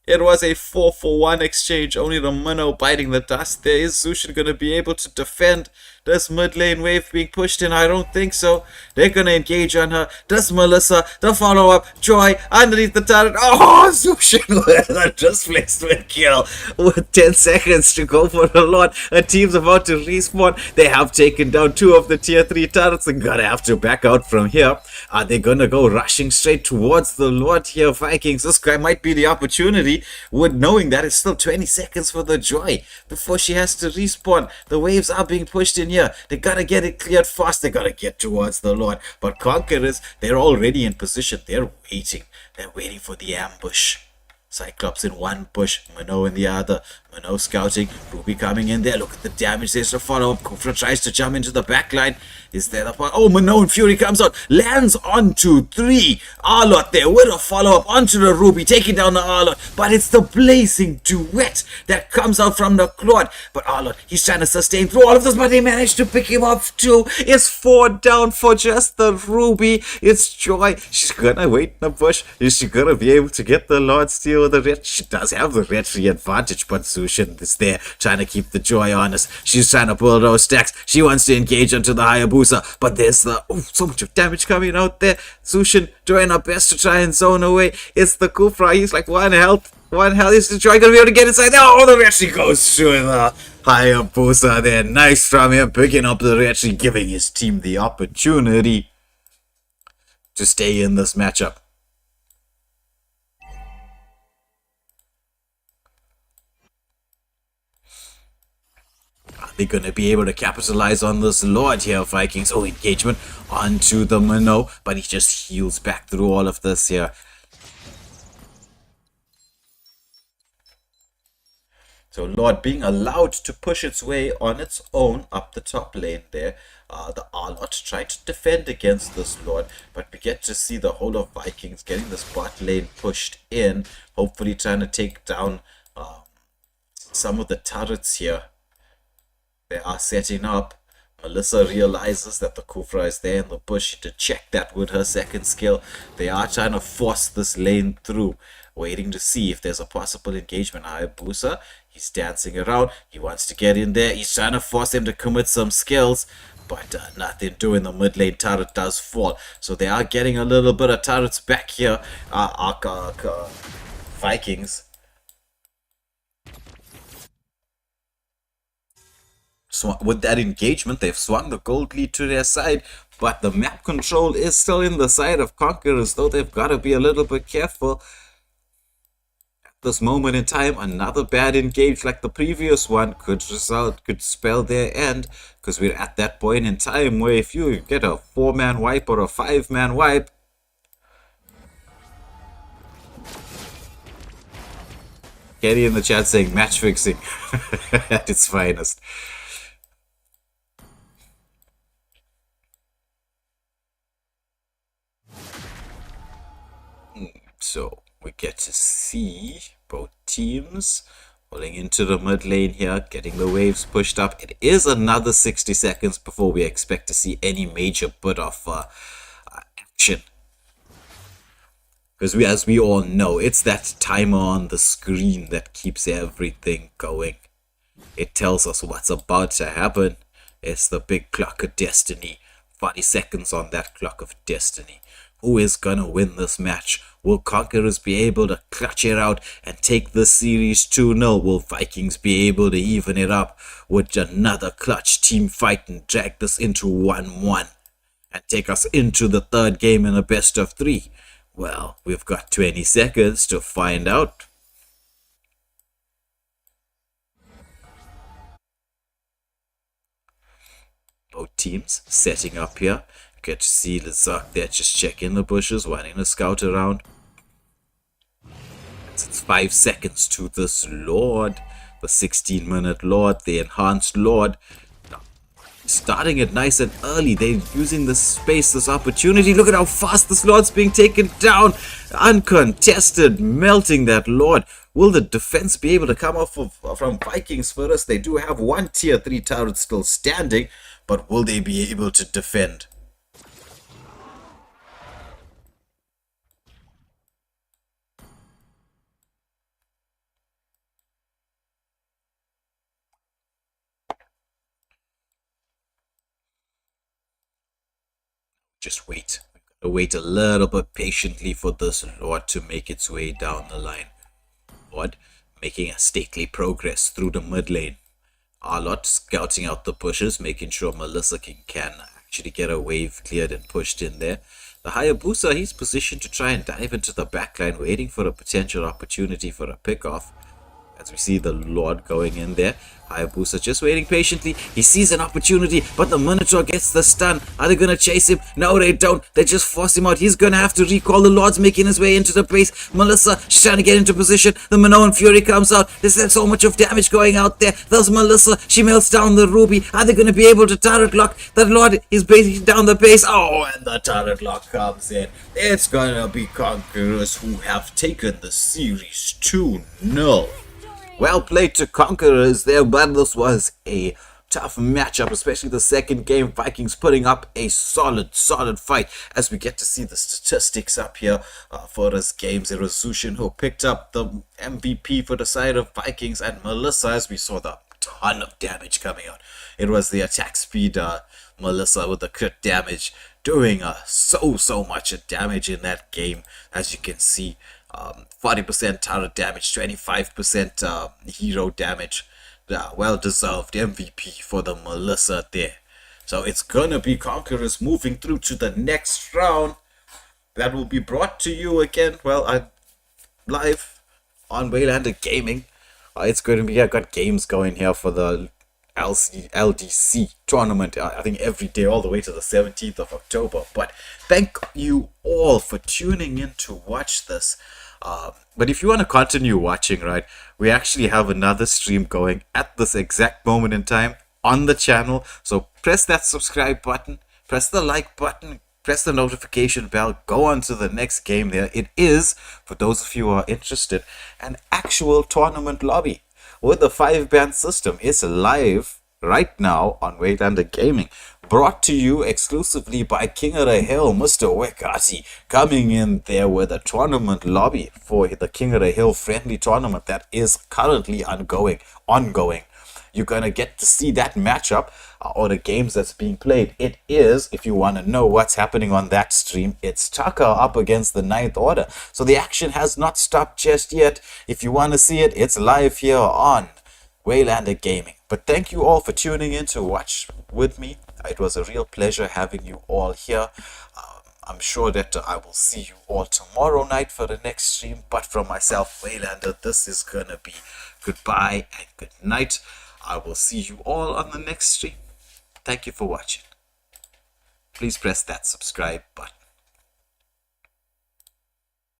It was a 4-for-1 exchange. Only the Minnow biting the dust. There is Zushin going to be able to defend this mid lane wave being pushed in? I don't think so. They're going to engage on her. Does Melissa, the follow-up, Joy, underneath the turret. Oh, Zushin with a displacement kill with 10 seconds to go for the Lord. A team's about to respawn. They have taken down 2 of the tier 3 turrets. They're going to have to back out from here. Are they going to go rushing straight towards the Lord here, Vikings? This guy might be the opportunity, with knowing that it's still 20 seconds for the Joy before she has to respawn. The waves are being pushed in here. They gotta get it cleared fast. They gotta get towards the Lord. But Conquerors, they're already in position. They're waiting. They're waiting for the ambush. Cyclops in one bush, Minnow in the other. Minnow scouting, Ruby coming in there. Look at the damage. There's a follow-up. Kufra tries to jump into the backline. Is there the point? Oh, Minnow and Fury comes out. Lands onto 3. Arlott there with a follow-up onto the Ruby, taking down the Arlott. But it's the blazing duet that comes out from the Claude. But Arlott, he's trying to sustain through all of this, but they managed to pick him up too. It's 4 down for just the Ruby. It's Joy. She's gonna wait in the bush. Is she gonna be able to get the Lord Steel with the red? She does have the red free advantage, but Zushin is there trying to keep the Joy honest. She's trying to pull those stacks. She wants to engage onto the Hayabusa, but there's the so much of damage coming out there. Zushin doing her best to try and zone away. It's the Kufra. He's like 1 health. 1 health. Is the Joy gonna be able to get inside there? Oh, the red, she goes through the Hayabusa there. Nice from him, picking up the red, giving his team the opportunity to stay in this matchup. They're going to be able to capitalize on this Lord here, Vikings. Oh, engagement onto the Minnow, but he just heals back through all of this here. So Lord being allowed to push its way on its own up the top lane there. The Arlott trying to defend against this Lord, but we get to see the whole of Vikings getting this bot lane pushed in, hopefully trying to take down some of the turrets here. They are setting up. Melissa realizes that the Kufra is there in the bush to check that with her second skill. They are trying to force this lane through, waiting to see if there's a possible engagement. Hayabusa, he's dancing around. He wants to get in there. He's trying to force them to commit some skills, but nothing doing. The mid lane turret does fall. So they are getting a little bit of turrets back here. Vikings. So with that engagement, they've swung the gold lead to their side, but the map control is still in the side of Conquerors, though they've got to be a little bit careful. At this moment in time, another bad engage like the previous one could spell their end, because we're at that point in time where if you get a 4-man wipe or a 5-man wipe, Kenny in the chat saying match fixing at its finest. So we get to see both teams pulling into the mid lane here, getting the waves pushed up. It is another 60 seconds before we expect to see any major bit of action. Because as we all know, it's that timer on the screen that keeps everything going. It tells us what's about to happen. It's the big clock of destiny. 40 seconds on that clock of destiny. Who is gonna win this match? Will Conquerors be able to clutch it out and take this series 2-0? Will Vikings be able to even it up with another clutch team fight and drag this into 1-1 and take us into the third game in a best of 3? Well, we've got 20 seconds to find out. Both teams setting up here. Get to see Lazak there just checking the bushes, running a scout around. It's 5 seconds to this Lord, the 16-minute Lord, the enhanced Lord. Starting it nice and early. They're using this space, this opportunity. Look at how fast this Lord's being taken down. Uncontested, melting that Lord. Will the defense be able to come off from Vikings first? They do have one tier 3 turret still standing, but will they be able to defend? Just wait. We've got to wait a little bit patiently for this Lord to make its way down the line. Lord making a stately progress through the mid lane. Arlott scouting out the bushes, making sure Melissa can actually get a wave cleared and pushed in there. The Hayabusa, he's positioned to try and dive into the backline, waiting for a potential opportunity for a pickoff. As we see the Lord going in there, Hayabusa just waiting patiently. He sees an opportunity, but the Minotaur gets the stun. Are they going to chase him? No, they don't. They just force him out. He's going to have to recall. The Lord's making his way into the base. Melissa, she's trying to get into position. The Minoan Fury comes out. There's so much of damage going out there. There's Melissa. She melts down the Ruby. Are they going to be able to turret lock? The Lord is basing down the base. Oh, and the turret lock comes in. It's going to be Conquerors who have taken the series 2-0. Well played to Conquerors there, but this was a tough matchup, especially the second game. Vikings putting up a solid fight as we get to see the statistics up here for this game. It was Zushin who picked up the MVP for the side of Vikings, and Melissa, as we saw the ton of damage coming out. It was the attack speed Melissa with the crit damage doing so much damage in that game, as you can see. 40% turret damage, 25% hero damage. Well deserved MVP for the Melissa there. So it's gonna be Conquerors moving through to the next round. That will be brought to you again, live on Waylander Gaming. It's going to be, I got games going here for the LDC tournament, I think every day all the way to the 17th of October. But thank you all for tuning in to watch this. But if you want to continue watching, right, we actually have another stream going at this exact moment in time on the channel. So press that subscribe button, press the like button, press the notification bell, go on to the next game there. It is, for those of you who are interested, an actual tournament lobby with the 5-band system. It's live right now on Waylander Gaming. Brought to you exclusively by King of the Hill, Mr. Wekati, coming in there with a tournament lobby for the King of the Hill friendly tournament that is currently ongoing. You're going to get to see that matchup or the games that's being played. It is, if you want to know what's happening on that stream, it's Tucker up against the Ninth Order. So the action has not stopped just yet. If you want to see it, it's live here on Waylander Gaming. But thank you all for tuning in to watch with me. It was a real pleasure having you all here. I'm sure that I will see you all tomorrow night for the next stream. But from myself, Waylander, this is gonna be goodbye and good night. I will see you all on the next stream. Thank you for watching. Please press that subscribe button.